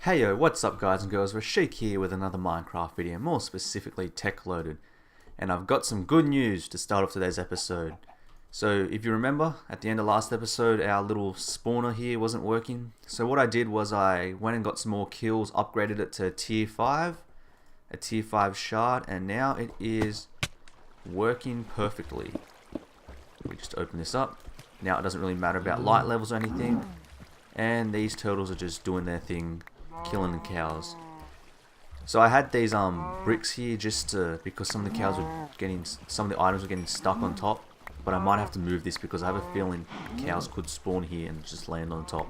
Heyo, what's up guys and girls, Sheik here with another Minecraft video, more specifically TechLoaded. And I've got some good news to start off today's episode. So if you remember, at the end of last episode our little spawner here wasn't working. So what I did was I went and got some more kills, upgraded it to tier 5, a tier 5 shard, and now it is working perfectly. We just open this up. Now it doesn't really matter about light levels or anything. And these turtles are just doing their thing, killing the cows. So I had these bricks here just because some of the cows were getting, some of the items were getting stuck on top. But I might have to move this because I have a feeling cows could spawn here and just land on top.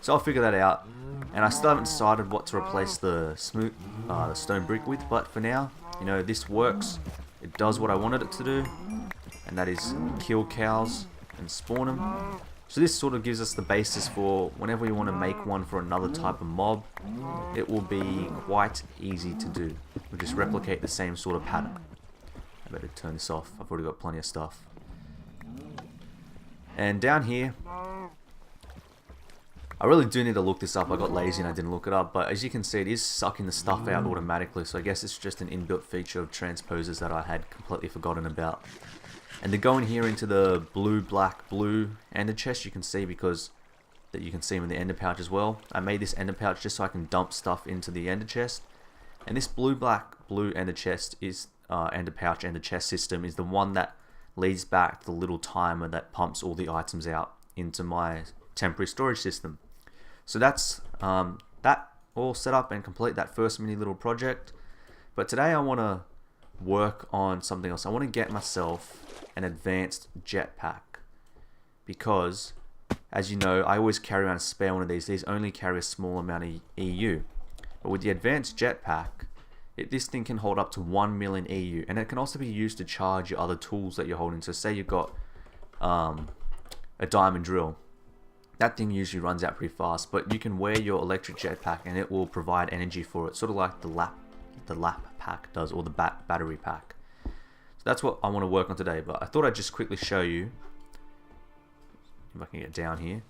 So I'll figure that out. And I still haven't decided what to replace the stone brick with. But for now, you know, this works. It does what I wanted it to do, and that is kill cows and spawn them. So this sort of gives us the basis for whenever we want to make one for another type of mob, it will be quite easy to do. We'll just replicate the same sort of pattern. I better turn this off, I've already got plenty of stuff. And down here, I really do need to look this up. I got lazy and I didn't look it up, but as you can see it is sucking the stuff out automatically, so I guess it's just an inbuilt feature of transposers that I had completely forgotten about. And to go in here into the blue, black, blue ender chest, you can see because that you can see them in the ender pouch as well. I made this ender pouch just so I can dump stuff into the ender chest. And this blue, black, blue ender chest is ender pouch, ender chest system is the one that leads back to the little timer that pumps all the items out into my temporary storage system. So that's that all set up and complete that first mini little project. But today I want to work on something else. I want to get myself an advanced jetpack because, as you know, I always carry around a spare one of these. These only carry a small amount of EU, but with the advanced jetpack, this thing can hold up to 1 million EU, and it can also be used to charge your other tools that you're holding. So say you've got a diamond drill, that thing usually runs out pretty fast, but you can wear your electric jetpack and it will provide energy for it, sort of like the lap pack does, or the battery pack. So that's what I want to work on today, but I thought I'd just quickly show you, if I can get down here.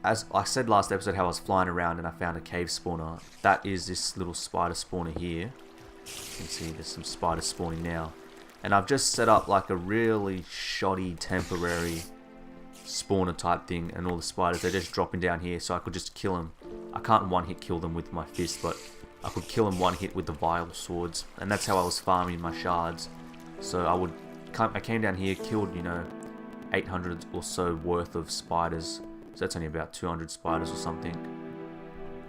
As I said last episode how I was flying around and I found a cave spawner. That is this little spider spawner here. You can see there's some spiders spawning now. And I've just set up like a really shoddy temporary spawner type thing, and all the spiders, they're just dropping down here so I could just kill them. I can't one hit kill them with my fist, but I could kill them one hit with the vile swords, and that's how I was farming my shards. So I came down here, killed, you know, 800 or so worth of spiders. So that's only about 200 spiders or something.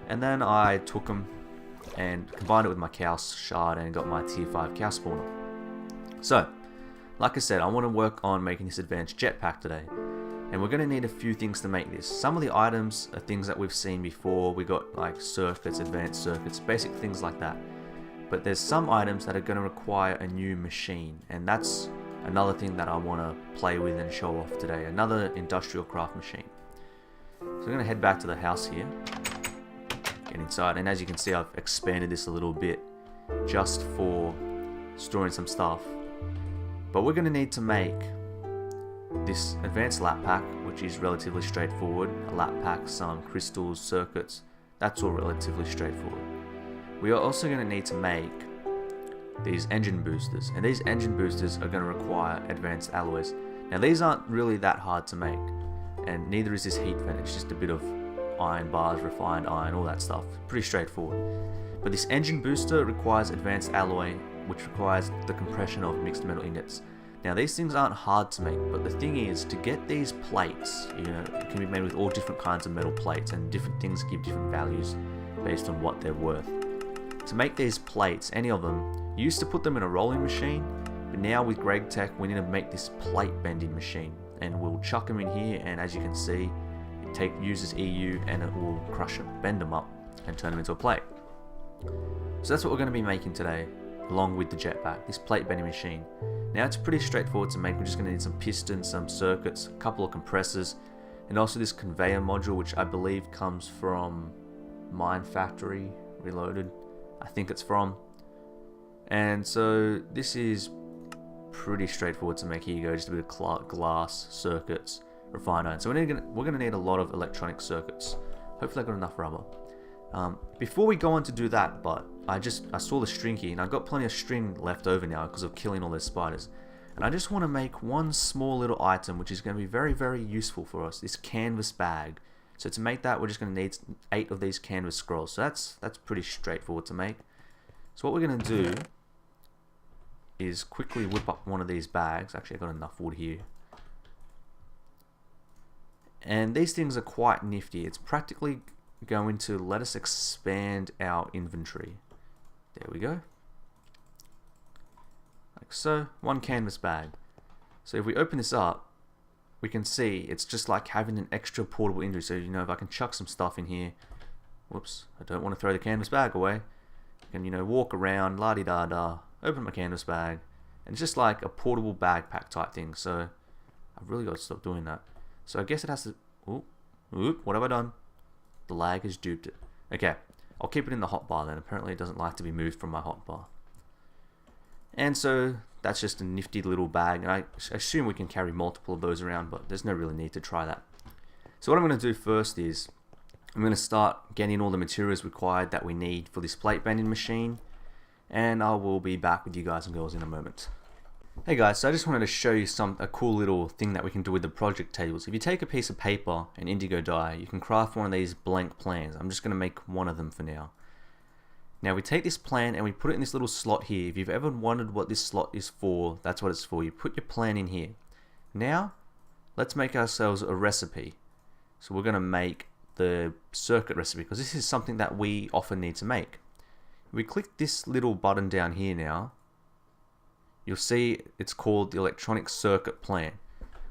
And then I took them and combined it with my cow shard and got my tier 5 cow spawner. So, like I said, I want to work on making this advanced jetpack today. And we're going to need a few things to make this. Some of the items are things that we've seen before. We got like circuits, advanced circuits, basic things like that. But there's some items that are going to require a new machine. And that's another thing that I want to play with and show off today. Another industrial craft machine. So I'm going to head back to the house here. Get inside. And as you can see, I've expanded this a little bit just for storing some stuff. But we're going to need to make this advanced lap pack, which is relatively straightforward. A lap pack, some crystals, circuits, that's all relatively straightforward. We are also going to need to make these engine boosters, and these engine boosters are going to require advanced alloys. Now these aren't really that hard to make, and neither is this heat vent. It's just a bit of iron bars, refined iron, all that stuff. Pretty straightforward. But this engine booster requires advanced alloy, which requires the compression of mixed metal ingots. Now these things aren't hard to make, but the thing is, to get these plates, you know, it can be made with all different kinds of metal plates, and different things give different values based on what they're worth. To make these plates, any of them, you used to put them in a rolling machine, but now with GregTech we need to make this plate bending machine, and we'll chuck them in here, and as you can see, it uses EU and it will crush them, bend them up, and turn them into a plate. So that's what we're going to be making today, along with the jetpack, this plate bending machine. Now it's pretty straightforward to make. We're just going to need some pistons, some circuits, a couple of compressors, and also this conveyor module, which I believe comes from Mine Factory Reloaded, I think it's from. And so this is pretty straightforward to make. Here you go, just a bit of glass, circuits, refined iron. So we're gonna need a lot of electronic circuits. Hopefully I got enough rubber. Before we go on to do that, but I saw the string here, and I've got plenty of string left over now because of killing all those spiders. And I just want to make one small little item which is going to be very, very useful for us, this canvas bag. So to make that, we're just going to need 8 of these canvas scrolls. So that's pretty straightforward to make. So what we're going to do is quickly whip up one of these bags. Actually, I've got enough wood here. And these things are quite nifty. It's practically going to let us expand our inventory. There we go. Like so, one canvas bag. So if we open this up, we can see it's just like having an extra portable inventory. So you know, if I can chuck some stuff in here, whoops, I don't want to throw the canvas bag away. I can, you know, walk around, la-di-da-da, open my canvas bag, and it's just like a portable backpack type thing. So I've really got to stop doing that. So I guess it has to, oop, what have I done? The lag has duped it. Okay, I'll keep it in the hotbar then. Apparently it doesn't like to be moved from my hotbar. And so that's just a nifty little bag. And I assume we can carry multiple of those around, but there's no really need to try that. So what I'm going to do first is I'm going to start getting all the materials required that we need for this plate bending machine. And I will be back with you guys and girls in a moment. Hey guys, so I just wanted to show you a cool little thing that we can do with the project tables. If you take a piece of paper and indigo dye, you can craft one of these blank plans. I'm just going to make one of them for now. Now we take this plan and we put it in this little slot here. If you've ever wondered what this slot is for, that's what it's for. You put your plan in here. Now, let's make ourselves a recipe. So we're going to make the circuit recipe because this is something that we often need to make. If we click this little button down here now, you'll see it's called the electronic circuit plan.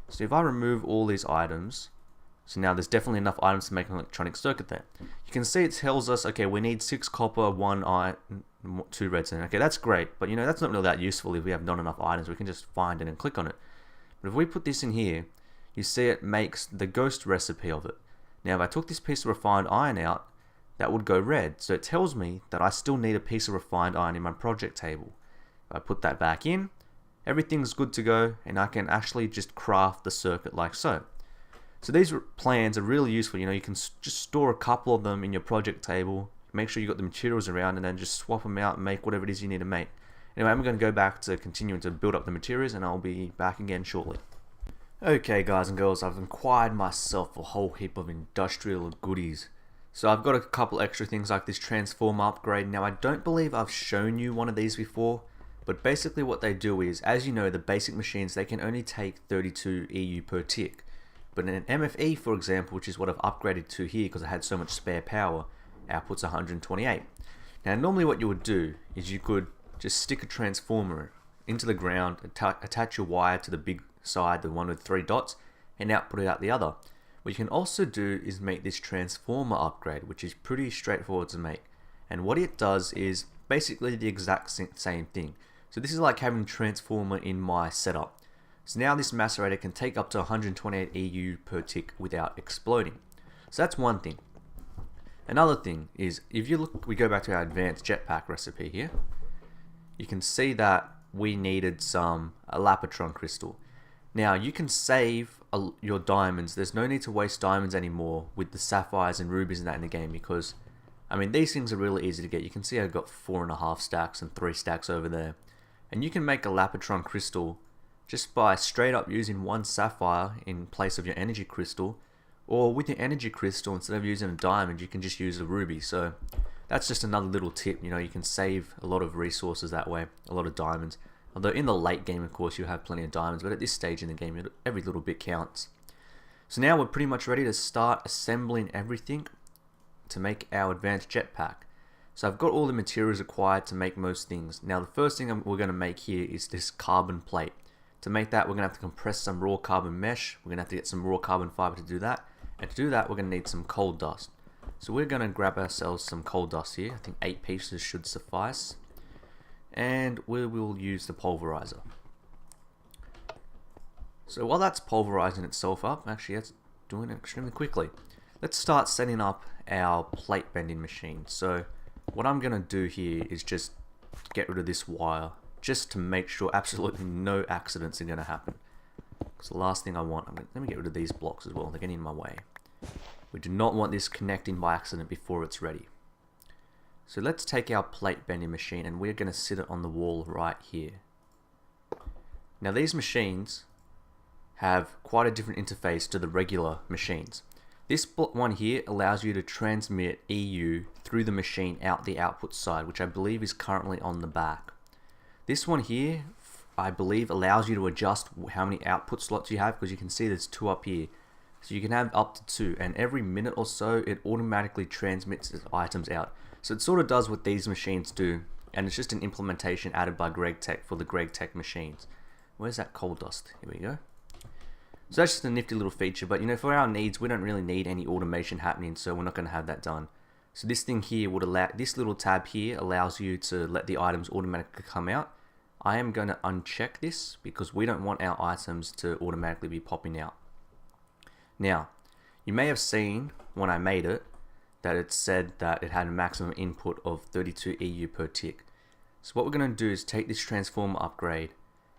So if I remove all these items, so now there's definitely enough items to make an electronic circuit there. You can see it tells us, okay, we need 6 copper, 1 iron, 2 redstone. Okay, that's great, but you know, that's not really that useful if we have not enough items. We can just find it and click on it. But if we put this in here, you see it makes the ghost recipe of it. Now if I took this piece of refined iron out, that would go red. So it tells me that I still need a piece of refined iron in my project table. If I put that back in, everything's good to go, and I can actually just craft the circuit like so. So these plans are really useful. You know, you can just store a couple of them in your project table, make sure you got the materials around, and then just swap them out and make whatever it is you need to make. Anyway, I'm going to go back to continuing to build up the materials, and I'll be back again shortly. Okay guys and girls, I've acquired myself a whole heap of industrial goodies. So I've got a couple extra things like this transformer upgrade. Now I don't believe I've shown you one of these before, but basically what they do is, as you know, the basic machines, they can only take 32 EU per tick. But in an MFE, for example, which is what I've upgraded to here because I had so much spare power, output's 128. Now normally what you would do is you could just stick a transformer into the ground, attach your wire to the big side, the one with 3 dots, and output it out the other. What you can also do is make this transformer upgrade, which is pretty straightforward to make. And what it does is basically the exact same thing. So this is like having a transformer in my setup. So now this macerator can take up to 128 EU per tick without exploding. So that's one thing. Another thing is, if you look, we go back to our advanced jetpack recipe here, you can see that we needed some lapotron crystal. Now you can save your diamonds. There's no need to waste diamonds anymore with the sapphires and rubies and that in the game, because I mean, these things are really easy to get. You can see I've got 4.5 stacks and 3 stacks over there. And you can make a lapotron crystal just by straight up using 1 sapphire in place of your energy crystal, or with your energy crystal, instead of using a diamond, you can just use a ruby. So that's just another little tip. You know, you can save a lot of resources that way, a lot of diamonds. Although in the late game, of course, you have plenty of diamonds, but at this stage in the game, every little bit counts. So now we're pretty much ready to start assembling everything to make our advanced jetpack. So I've got all the materials required to make most things. Now the first thing we're going to make here is this carbon plate. To make that, we're going to have to compress some raw carbon mesh. We're going to have to get some raw carbon fiber to do that. And to do that, we're going to need some coal dust. So we're going to grab ourselves some coal dust here. I think 8 pieces should suffice. And we will use the pulverizer. So while that's pulverizing itself up, actually that's doing it extremely quickly. let's start setting up our plate bending machine. So what I'm going to do here is just get rid of this wire, just to make sure absolutely no accidents are going to happen. Because the last thing I want, let me get rid of these blocks as well, they're getting in my way. We do not want this connecting by accident before it's ready. So let's take our plate bending machine and we're going to sit it on the wall right here. Now these machines have quite a different interface to the regular machines. This one here allows you to transmit EU through the machine out the output side, which I believe is currently on the back. This one here, I believe, allows you to adjust how many output slots you have, because you can see there's 2 up here. So you can have up to 2, and every minute or so it automatically transmits its items out. So it sort of does what these machines do, and it's just an implementation added by GregTech for the GregTech machines. Where's that coal dust? Here we go. So that's just a nifty little feature, but you know, for our needs, we don't really need any automation happening, so we're not going to have that done. So this thing here would allow, this little tab here allows you to let the items automatically come out. I am going to uncheck this because we don't want our items to automatically be popping out. Now, you may have seen when I made it that it said that it had a maximum input of 32 EU per tick. So what we're going to do is take this transformer upgrade,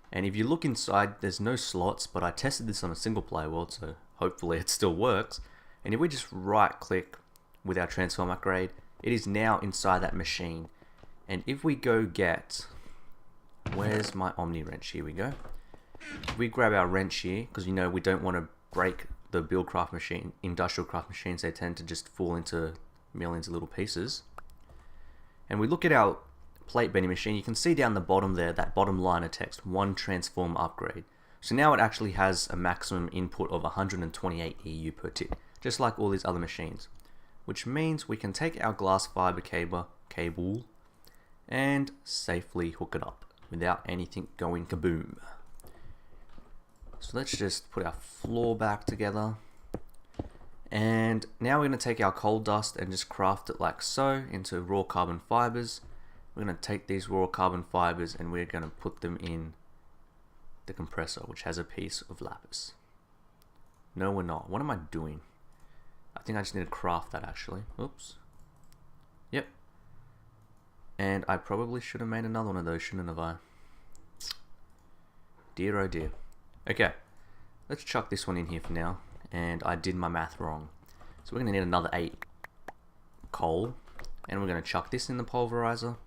and if you look inside, there's no slots, but I tested this on a single player world, so hopefully it still works. And if we just right click with our transform upgrade, it is now inside that machine. And if we go get, where's my Omni wrench? Here we go. If we grab our wrench here, because you know we don't want to break the buildcraft machine, industrial craft machines, they tend to just fall into millions of little pieces. And we look at our plate bending machine, you can see down the bottom there, that bottom line of text, 1 transform upgrade. So now it actually has a maximum input of 128 EU per tick, just like all these other machines. Which means we can take our glass fiber cable and safely hook it up without anything going kaboom. So let's just put our floor back together. And now we're going to take our coal dust and just craft it like so into raw carbon fibers. We're going to take these raw carbon fibers and we're going to put them in the compressor, which has a piece of lapis. No, we're not. What am I doing? I think I just need to craft that actually. Oops. Yep. And I probably should have made another one of those, shouldn't have I? Dear oh dear. Okay. Let's chuck this one in here for now. And I did my math wrong. So we're going to need another 8 coal. And we're going to chuck this in the pulverizer.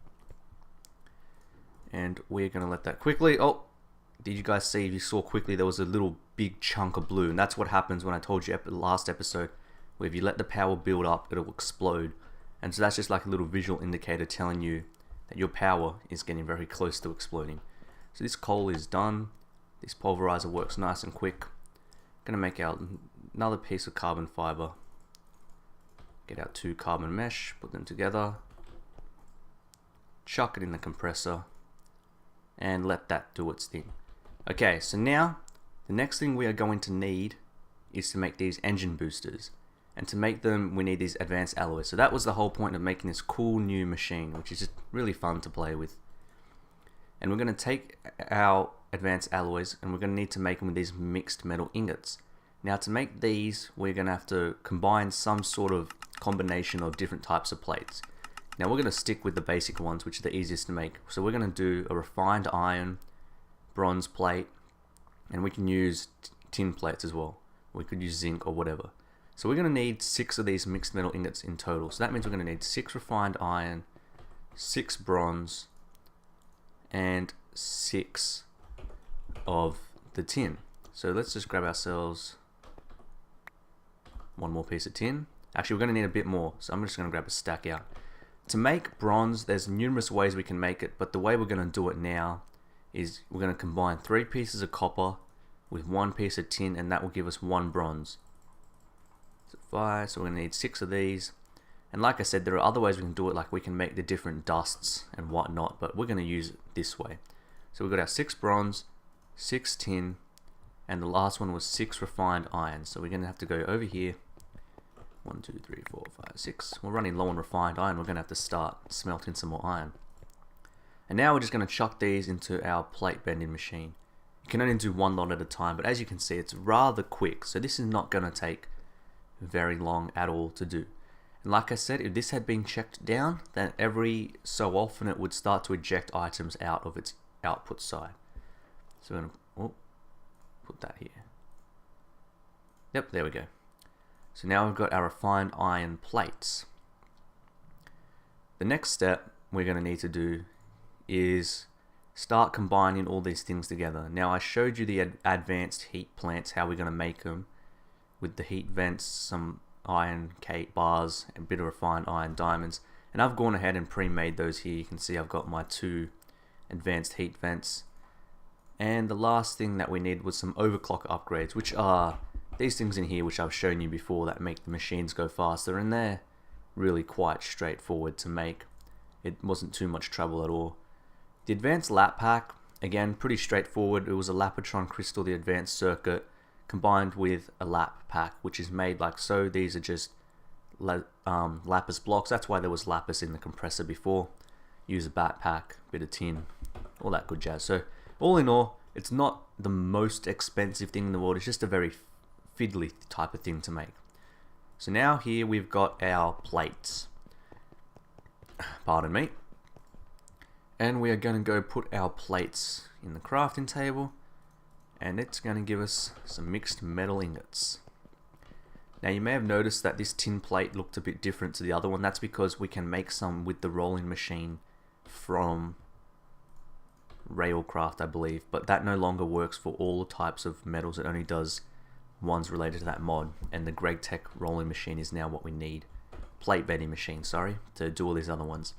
And we're going to let that quickly. Oh, did you guys see? If you saw quickly, there was a little big chunk of blue. And that's what happens when I told you last episode, where if you let the power build up, it'll explode. And so that's just like a little visual indicator telling you that your power is getting very close to exploding. So this coal is done. This pulverizer works nice and quick. Going to make out another piece of carbon fiber. Get out 2 carbon mesh, put them together. Chuck it in the compressor. And let that do its thing. Okay, so now the next thing we are going to need is to make these engine boosters. And to make them, we need these advanced alloys. So that was the whole point of making this cool new machine, which is just really fun to play with. And we're going to take our advanced alloys and we're going to need to make them with these mixed metal ingots. Now to make these, we're going to have to combine some sort of combination of different types of plates. Now we're going to stick with the basic ones, which are the easiest to make. So we're going to do a refined iron, bronze plate, and we can use tin plates as well. We could use zinc or whatever. So we're going to need 6 of these mixed metal ingots in total. So that means we're going to need 6 refined iron, 6 bronze, and 6 of the tin. So let's just grab ourselves one more piece of tin. Actually, we're going to need a bit more, so I'm just going to grab a stack out. To make bronze, there's numerous ways we can make it, but the way we're going to do it now is we're going to combine 3 pieces of copper with 1 piece of tin, and that will give us 1 bronze. So 5, so we're going to need 6 of these. And like I said, there are other ways we can do it, like we can make the different dusts and whatnot, but we're going to use it this way. So we've got our 6 bronze, 6 tin, and the last one was 6 refined iron. So we're going to have to go over here. 1, 2, 3, 4, 5, 6. We're running low on refined iron. We're going to have to start smelting some more iron. And now we're just going to chuck these into our plate bending machine. You can only do 1 lot at a time, but as you can see, it's rather quick. So this is not going to take very long at all to do. And like I said, if this had been checked down, then every so often it would start to eject items out of its output side. So we're going to put that here. Yep, there we go. So now we've got our refined iron plates. The next step we're going to need to do is start combining all these things together. Now I showed you the advanced heat plants, how we're going to make them with the heat vents, some iron bars, and a bit of refined iron diamonds. And I've gone ahead and pre-made those here. You can see I've got my 2 advanced heat vents. And the last thing that we need was some overclock upgrades, which are these things in here which I've shown you before that make the machines go faster, and they're really quite straightforward to make. It wasn't too much trouble at all. The advanced lap pack, again, pretty straightforward. It was a Lapotron crystal, the advanced circuit, combined with a lap pack, which is made like so. These are just lapis blocks. That's why there was lapis in the compressor before. Use a bat pack, bit of tin, all that good jazz. So all in all, it's not the most expensive thing in the world. It's just a very fiddly type of thing to make. So now here we've got our plates. Pardon me. And we are going to go put our plates in the crafting table, and it's going to give us some mixed metal ingots. Now you may have noticed that this tin plate looked a bit different to the other one. That's because we can make some with the rolling machine from Railcraft, I believe, but that no longer works for all types of metals. It only does ones related to that mod, and the GregTech rolling machine is now what we need. Plate vending machine, sorry, to do all these other ones.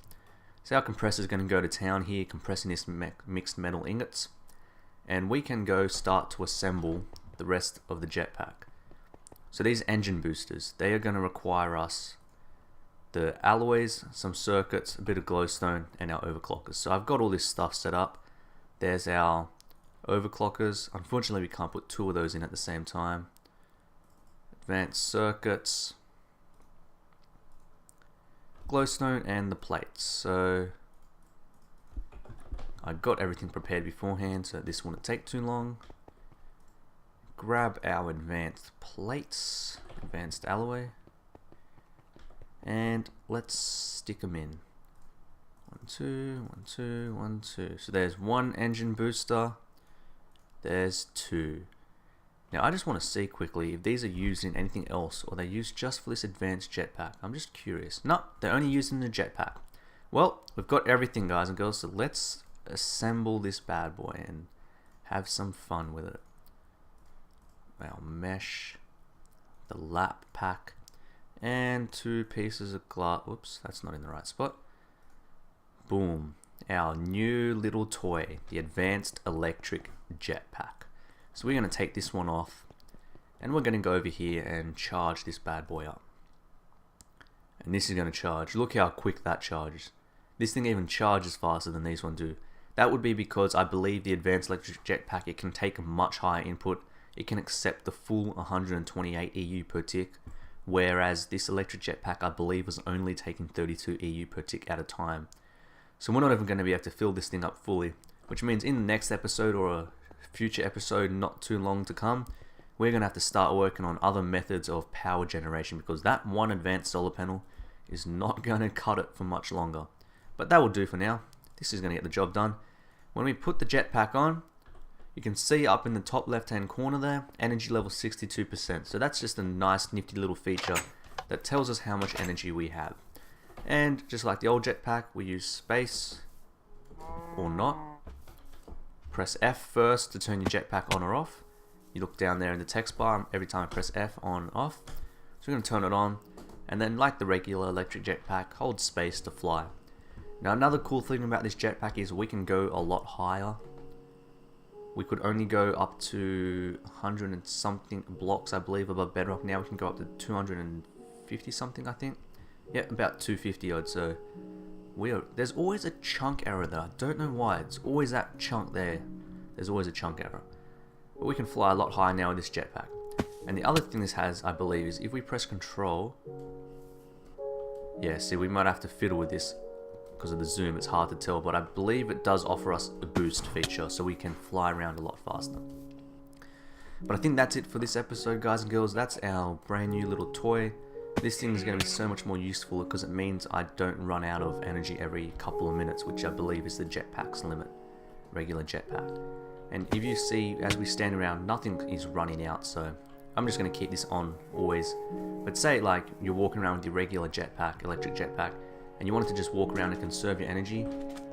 So our compressor is going to go to town here, compressing this mixed metal ingots, and we can go start to assemble the rest of the jetpack. So these engine boosters, they are going to require us the alloys, some circuits, a bit of glowstone, and our overclockers. So I've got all this stuff set up. There's our overclockers. Unfortunately, we can't put 2 of those in at the same time. Advanced circuits, glowstone, and the plates. So I got everything prepared beforehand, so this wouldn't take too long. Grab our advanced plates, advanced alloy, and let's stick them in. 1, 2, 1, 2, 1, 2. So there's 1 engine booster. There's 2. Now I just want to see quickly if these are used in anything else, or they're used just for this advanced jetpack. I'm just curious. No, they're only used in the jetpack. Well, we've got everything, guys and girls, so let's assemble this bad boy and have some fun with it. Our mesh, the lap pack, and 2 pieces of glass. Whoops, that's not in the right spot. Boom. Our new little toy, the advanced electric jetpack. So we're going to take this one off, and we're going to go over here and charge this bad boy up. And this is going to charge. Look how quick that charges. This thing even charges faster than these ones do. That would be because I believe the advanced electric jetpack, it can take a much higher input. It can accept the full 128 EU per tick, whereas this electric jetpack, I believe, was only taking 32 EU per tick at a time. So we're not even going to be able to fill this thing up fully, which means in the next episode, or a future episode not too long to come, we're going to have to start working on other methods of power generation, because that one advanced solar panel is not going to cut it for much longer. But that will do for now. This is going to get the job done. When we put the jetpack on, you can see up in the top left hand corner there, energy level 62%. So that's just a nice nifty little feature that tells us how much energy we have. And just like the old jetpack, we use space or not. Press F first to turn your jetpack on or off. You look down there in the text bar every time I press F, on, off. So we're going to turn it on, and then like the regular electric jetpack, hold space to fly. Now another cool thing about this jetpack is we can go a lot higher. We could only go up to 100 and something blocks, I believe, above bedrock. Now we can go up to 250 something, I think. Yeah, about 250 odd. So there's always a chunk error there. I don't know why. It's always that chunk there. There's always a chunk error. But we can fly a lot higher now with this jetpack. And the other thing this has, I believe, is if we press control. Yeah, see, we might have to fiddle with this because of the zoom. It's hard to tell, but I believe it does offer us a boost feature, so we can fly around a lot faster. But I think that's it for this episode, guys and girls. That's our brand new little toy. This thing is going to be so much more useful because it means I don't run out of energy every couple of minutes, which I believe is the jetpack's limit, regular jetpack. And if you see, as we stand around, nothing is running out, so I'm just going to keep this on always. But say like you're walking around with your regular jetpack, electric jetpack, and you wanted to just walk around and conserve your energy,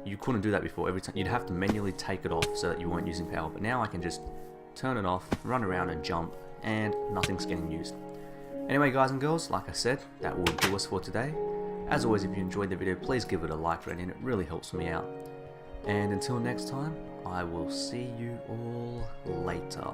you couldn't do that before. Every time you'd have to manually take it off so that you weren't using power. But now I can just turn it off, run around and jump, and nothing's getting used. Anyway, guys and girls, like I said, that will do us for today. As always, if you enjoyed the video, please give it a like rating. It really helps me out. And until next time, I will see you all later.